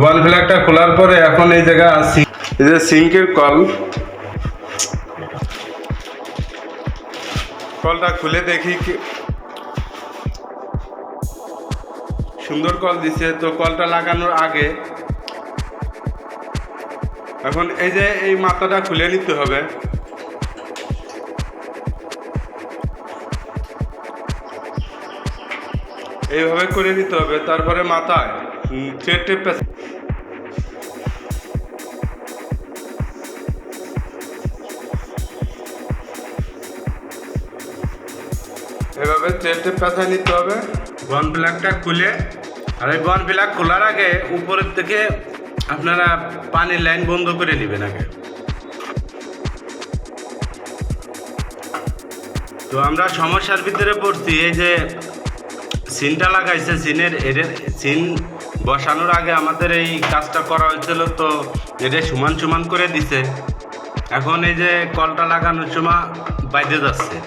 বল প্লাগটা খোলার পরে এখন এই জায়গা আছে এই যে সিঙ্কের কলটা খুলে দেখি কি সুন্দর কল দিছে। তো কলটা লাগানোর আগে এখন এই যে এই মাথাটা খুলে নিতে হবে। এইভাবে করে নিতে হবে। তারপরে মাথায় থ্রেড টেপ এভাবে থ্রেড টেপ পেঁচায় নিতে হবে। গন প্লাগটা খুলে, আর এই গন প্লাগ খোলার আগে উপরের থেকে আপনারা পানির লাইন বন্ধ করে নেবেন আগে। তো আমরা সমস্যার ভিতরে পড়ছি, এই যে সিনটা লাগাইছে, সিন বসানোর আগে আমাদের এই কাজটা করা হয়েছিল। তো এটা সমান সমান করে দিছে। এখন এই যে কলটা লাগানোর সময় বাইরে যাচ্ছে,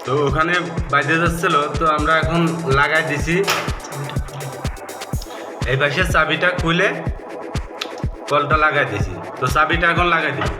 তো ওখানে বাইরে যাচ্ছিল। তো আমরা এখন লাগাই দিছি। এই পাশে চাবিটা খুলে কলটা লাগাই দিছি। তো চাবিটা এখন লাগাই দিই।